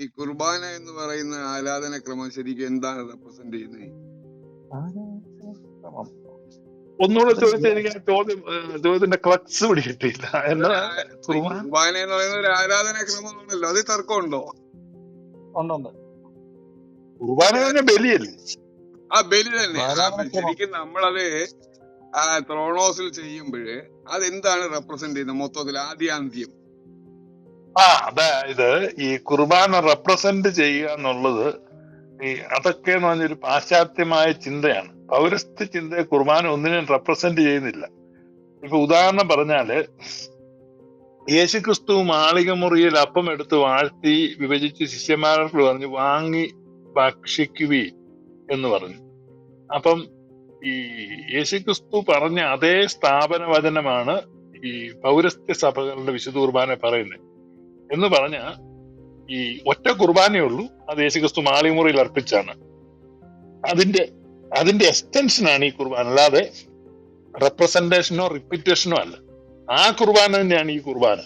ഈ കുർബാന എന്ന് പറയുന്ന ആരാധനക്രമം ശരിക്കും എന്താണ് റെപ്രസെന്റ് ചെയ്യുന്നത്? ഒന്നുകൂടെ ചോദിച്ചാൽ എനിക്ക് ആ ചോദ്യത്തിന്റെ ക്ലക്സ് പിടികിട്ടിയില്ല. എന്നതാ കുർബാന? കുർബാന എന്ന് പറയുന്ന ഒരു ആരാധനാക്രമമാണല്ലോ, അത് തർക്കമുണ്ടോ? ഉണ്ട്. കുർബാന തന്നെ ബലിയല്ലേ? ആ ബലി തന്നെ. ശരിക്കും നമ്മളത് ത്രോണോസിൽ ചെയ്യുമ്പോഴ് അതെന്താണ് റെപ്രസെന്റ് ചെയ്യുന്നത് മൊത്തത്തിൽ ആദ്യാന്ത്യം? അതായത് ഈ കുർബാന റെപ്രസെന്റ് ചെയ്യുക എന്നുള്ളത് അതൊക്കെ എന്ന് പറഞ്ഞൊരു പാശ്ചാത്യമായ ചിന്തയാണ്. പൗരസ്ത്യ ചിന്തയെ കുർബാന ഒന്നിനും റെപ്രസെന്റ് ചെയ്യുന്നില്ല. ഇപ്പൊ ഉദാഹരണം പറഞ്ഞാല്, യേശുക്രിസ്തു മാളിക മുറിയിൽ അപ്പം എടുത്ത് വാഴ്ത്തി വിഭജിച്ച് ശിഷ്യന്മാർക്ക് പറഞ്ഞു, വാങ്ങി ഭക്ഷിക്കുവീ എന്ന് പറഞ്ഞു. അപ്പം ഈ യേശുക്രിസ്തു പറഞ്ഞ അതേ സ്ഥാപന വചനമാണ് ഈ പൗരസ്ത്യ സഭകളുടെ വിശുദ്ധ കുർബാന പറയുന്നത്. എന്ന് പറഞ്ഞ ഈ ഒറ്റ കുർബാനയേ ഉള്ളൂ, അത് യേശുക്രിസ്തു മാളികമുറിയിൽ അർപ്പിച്ചാണ്. അതിന്റെ എക്സ്റ്റൻഷനാണ് ഈ കുർബാന, അല്ലാതെ റെപ്രസെന്റേഷനോ റിപ്പീറ്റേഷനോ അല്ല. ആ കുർബാന തന്നെയാണ് ഈ കുർബാന.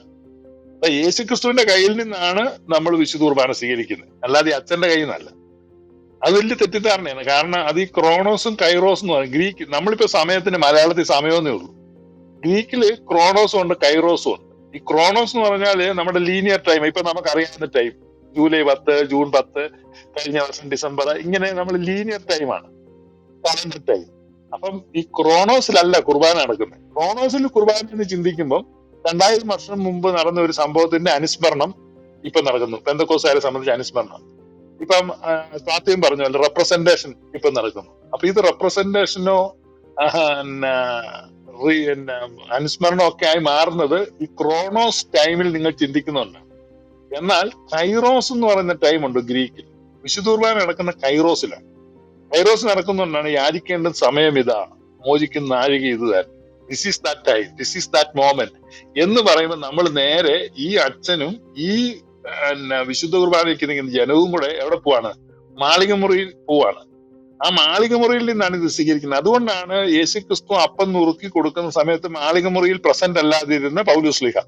അപ്പൊ യേശുക്രിസ്തുവിന്റെ കയ്യിൽ നിന്നാണ് നമ്മൾ വിശുദ്ധ കുർബാന സ്വീകരിക്കുന്നത്, അല്ലാതെ അച്ഛന്റെ കയ്യിൽ നിന്നല്ല. അത് വലിയ തെറ്റിദ്ധാരണയാണ്. കാരണം അത് ഈ ക്രോണോസും കൈറോസും എന്ന് പറയും. ഗ്രീക്ക്, നമ്മളിപ്പോ സമയത്തിന് മലയാളത്തിൽ സമയമേ ഉള്ളൂ. ഗ്രീക്കില് ക്രോണോസും ഉണ്ട്, കൈറോസും ഉണ്ട്. ഈ ക്രോണോസ് എന്ന് പറഞ്ഞാല് നമ്മുടെ ലീനിയർ ടൈം. ഇപ്പൊ നമുക്കറിയാവുന്ന ടൈം ജൂലൈ 10, ജൂൺ 10, കഴിഞ്ഞ വർഷം ഡിസംബർ, ഇങ്ങനെ നമ്മൾ ലീനിയർ ടൈമാണ്, കലണ്ടർ ടൈം. അപ്പം ഈ ക്രോണോസിലല്ല കുർബാന നടക്കുന്നത്. ക്രോണോസിൽ കുർബാന എന്ന് ചിന്തിക്കുമ്പോൾ 2000 വർഷം മുമ്പ് നടന്ന ഒരു സംഭവത്തിന്റെ അനുസ്മരണം ഇപ്പൊ നടക്കുന്നു. പെന്തക്കോസ്തുകാരെ സംബന്ധിച്ച് അനുസ്മരണം. ഇപ്പം സ്വാത്യം പറഞ്ഞല്ലോ, റെപ്രസെന്റേഷൻ ഇപ്പൊ നടക്കുന്നു. അപ്പൊ ഇത് റെപ്രസെന്റേഷനോ അനുസ്മരണോ ഒക്കെ ആയി മാറുന്നത് ഈ ക്രോണോസ് ടൈമിൽ നിങ്ങൾ ചിന്തിക്കുന്നുണ്ട്. എന്നാൽ കൈറോസ് എന്ന് പറയുന്ന ടൈം ഉണ്ട് ഗ്രീക്കിൽ. വിശുദ്ധ കുർബാന നടക്കുന്ന കൈറോസിലാണ്. കൈറോസ് നടക്കുന്നതുകൊണ്ടാണ് യാചിക്കേണ്ട സമയം ഇതാണ്, മോചിക്കുന്ന നാഴിക ഇത് തന്നെ, this is that time, this is that moment എന്ന് പറയുമ്പോൾ നമ്മൾ നേരെ ഈ അച്ഛനും ഈ വിശുദ്ധ കുർബാനയ്ക്ക് നിൽക്കുന്ന ജനവും കൂടെ എവിടെ പോവാണ്? മാളികമുറിയിൽ പോവാണ്. ആ മാളികമുറിയിൽ നിന്നാണ് ഇത് സ്വീകരിക്കുന്നത്. അതുകൊണ്ടാണ് യേശുക്രിസ്തു അപ്പം നുറുക്കി കൊടുക്കുന്ന സമയത്ത് മാളികമുറിയിൽ പ്രസന്റ് അല്ലാതിരുന്ന പൗലോസ്ലീഹ,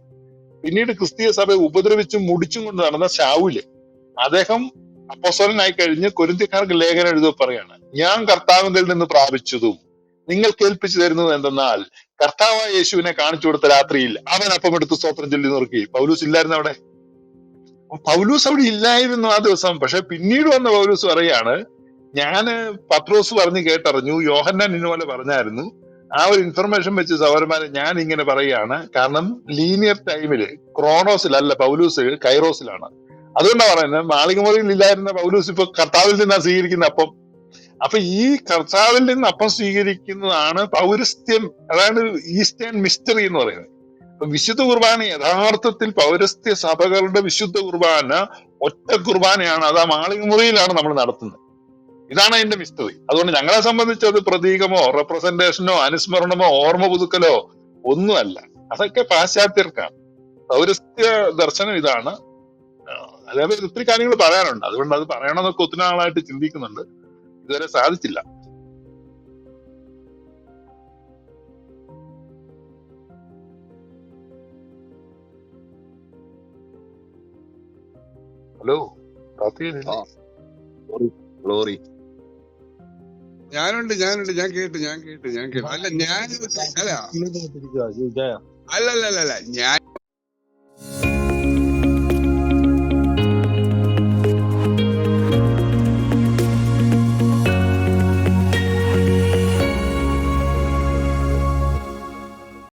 പിന്നീട് ക്രിസ്തീയ സഭയെ ഉപദ്രവിച്ചും മുടിച്ചും കൊണ്ട് നടന്ന ശൗല്, അദ്ദേഹം അപ്പോസ്തലനായി കഴിഞ്ഞ് കൊരിന്ത്യക്കാർക്ക് ലേഖനം എഴുതി പറയാണ്, ഞാൻ കർത്താവിൽ നിന്ന് പ്രാപിച്ചതും നിങ്ങൾ കേൾപ്പിച്ചു തരുന്നത് എന്തെന്നാൽ കർത്താവായ യേശുവിനെ കാണിച്ചു കൊടുത്ത രാത്രിയിൽ അവൻ അപ്പം എടുത്ത് സ്തോത്രം ചൊല്ലി നുറുക്കി. പൗലൂസ് ഇല്ലായിരുന്നു അവിടെ. പൗലൂസ് അവിടെ ഇല്ലായിരുന്നു ആ ദിവസം. പക്ഷെ പിന്നീട് വന്ന പൗലൂസ് പറയാണ്, ഞാന് പത്രോസ് പറഞ്ഞ് കേട്ടറിഞ്ഞു, യോഹന്നാൻ ഇന്നുപോലെ പറഞ്ഞായിരുന്നു, ആ ഒരു ഇൻഫർമേഷൻ വെച്ച് സഹോദരന്മാരെ ഞാൻ ഇങ്ങനെ പറയുകയാണ്. കാരണം ലീനിയർ ടൈമില് ക്രോണോസിലല്ല, പൗലൂസ് കൈറോസിലാണ്. അതുകൊണ്ടാണ് പറയുന്നത് മാളികമുറിയിൽ ഇല്ലായിരുന്ന പൗലൂസ് ഇപ്പൊ കർത്താവിൽ നിന്നാണ് സ്വീകരിക്കുന്ന അപ്പം. അപ്പൊ ഈ കർത്താവിൽ നിന്ന് അപ്പം സ്വീകരിക്കുന്നതാണ് പൗരസ്ത്യം, അതാണ് ഈസ്റ്റേൺ മിസ്റ്ററി എന്ന് പറയുന്നത്. വിശുദ്ധ കുർബാന യഥാർത്ഥത്തിൽ പൗരസ്ത്യ സഭകളുടെ വിശുദ്ധ കുർബാന ഒറ്റ കുർബാനയാണ്. അത് ആ മാളികമുറിയിലാണ് നമ്മൾ നടത്തുന്നത്. ഇതാണ് അതിന്റെ മിസ്റ്ററി. അതുകൊണ്ട് ഞങ്ങളെ സംബന്ധിച്ച് അത് പ്രതീകമോ റെപ്രസെന്റേഷനോ അനുസ്മരണമോ ഓർമ്മ പുതുക്കലോ ഒന്നുമല്ല. അതൊക്കെ പാശ്ചാത്യർക്കാണ്. പൗരസ്ത്യ ദർശനം ഇതാണ്. അതേപോലെ ഒത്തിരി കാര്യങ്ങൾ പറയാനുണ്ട്. അതുകൊണ്ട് അത് പറയണമെന്നൊക്കെ ഒത്തിരി നാളായിട്ട് ചിന്തിക്കുന്നുണ്ട്, ഇതുവരെ സാധിച്ചില്ല. Hello, glory. ഞാനുണ്ട്, ഞാൻ കേട്ടു. അല്ല ഞാൻ അല്ലല്ല ഞാൻ